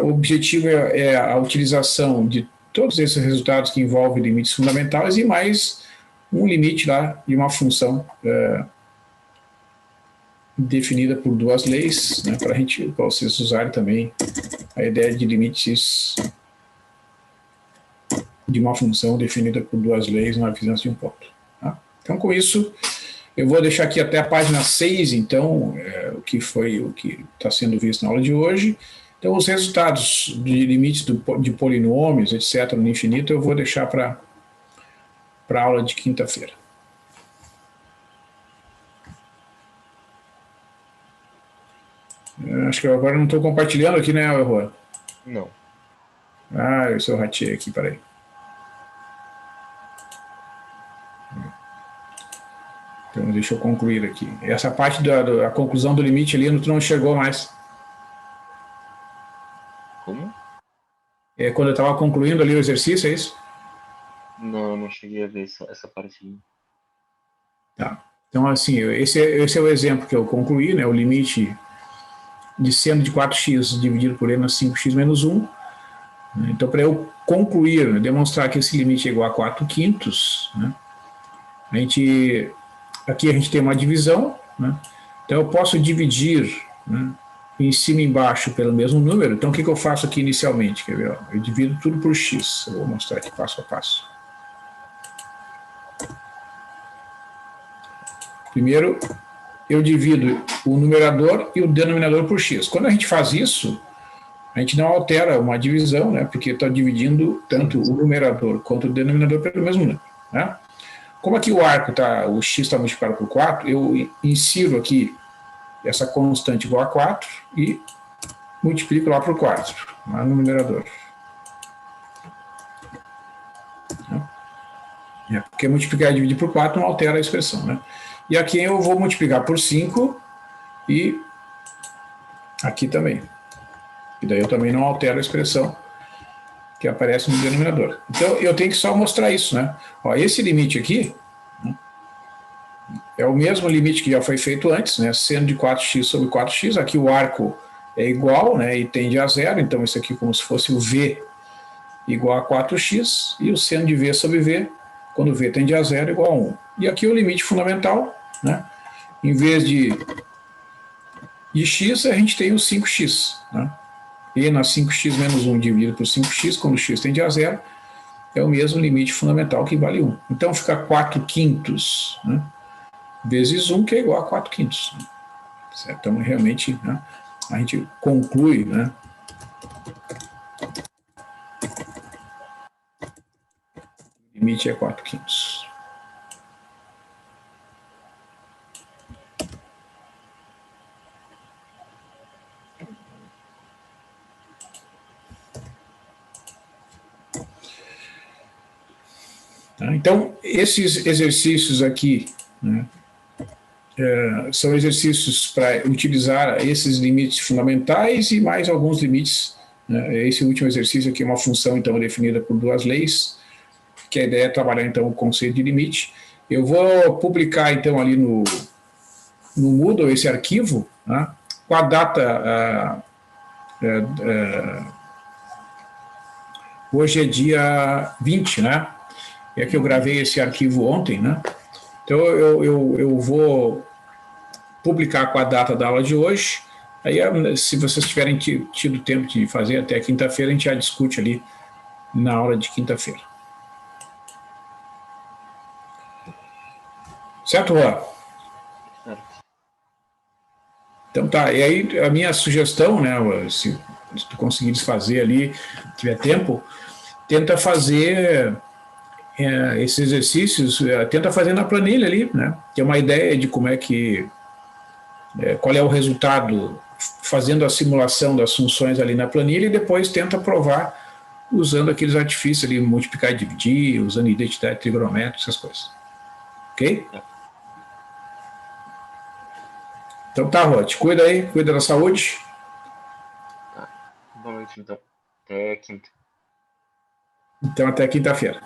o objetivo é a utilização de todos esses resultados que envolvem limites fundamentais e mais um limite lá de uma função definida por duas leis, né, para vocês usarem também a ideia de limites de uma função definida por duas leis na vizinhança de um ponto. Tá? Então, com isso, eu vou deixar aqui até a página 6, então, o que está sendo visto na aula de hoje. Então, os resultados de limites de polinômios, etc., no infinito, eu vou deixar para a aula de quinta-feira. Acho que eu agora não estou compartilhando aqui, né, Juan? Não. Ah, eu sou ratei aqui, peraí. Então, deixa eu concluir aqui. Essa parte da conclusão do limite ali, tu não enxergou mais. Como? Quando eu estava concluindo ali o exercício, é isso? Não, eu não cheguei a ver essa parte. Tá. Então, assim, esse é o exemplo que eu concluí, né? O limite de seno de 4x dividido por n 5x menos 1. Então, para eu concluir, né, demonstrar que esse limite é igual a 4/5, né, aqui a gente tem uma divisão, né, então eu posso dividir, né, em cima e embaixo pelo mesmo número. Então, o que eu faço aqui inicialmente? Quer ver? Eu divido tudo por x. Eu vou mostrar aqui passo a passo. Primeiro, eu divido o numerador e o denominador por x. Quando a gente faz isso, a gente não altera uma divisão, né, porque está dividindo tanto o numerador quanto o denominador pelo mesmo número. Né? Como aqui o x está multiplicado por 4, eu insiro aqui essa constante igual a 4 e multiplico lá por 4, lá no numerador. Porque multiplicar e dividir por 4 não altera a expressão. Né? E aqui eu vou multiplicar por 5 e aqui também. E daí eu também não altero a expressão que aparece no denominador. Então, eu tenho que só mostrar isso, né? Ó, esse limite aqui, né, é o mesmo limite que já foi feito antes, né? Seno de 4x sobre 4x. Aqui o arco é igual, né? E tende a zero. Então, isso aqui é como se fosse o v igual a 4x. E o seno de v sobre v, quando v tende a zero, igual a 1. E aqui o limite fundamental, né? Em vez de x, a gente tem o 5x, né? E na 5x menos 1 dividido por 5x, quando x tende a zero, é o mesmo limite fundamental que vale 1. Então fica 4/5, né, vezes 1, que é igual a 4/5. Certo? Então realmente, né, a gente conclui, né, o limite é 4/5. Então, esses exercícios aqui, né, são exercícios para utilizar esses limites fundamentais e mais alguns limites. Né, esse último exercício aqui é uma função, então, definida por duas leis, que a ideia é trabalhar, então, o conceito de limite. Eu vou publicar, então, ali no Moodle esse arquivo, né, com a data... hoje é dia 20, né? É que eu gravei esse arquivo ontem, né? Então eu vou publicar com a data da aula de hoje. Aí, se vocês tiverem tido tempo de fazer até quinta-feira, a gente já discute ali na aula de quinta-feira. Certo, Juan? Então tá, e aí a minha sugestão, né, se tu conseguires fazer ali, tiver tempo, tenta fazer esses exercícios, tenta fazer na planilha ali, né, ter uma ideia de como é que, qual é o resultado, fazendo a simulação das funções ali na planilha e depois tenta provar usando aqueles artifícios ali, multiplicar e dividir, usando identidade trigonométrica, essas coisas. Ok? Então tá, Rod. Cuida aí, cuida da saúde. Tá. Boa noite, então. Até quinta. Então até quinta-feira.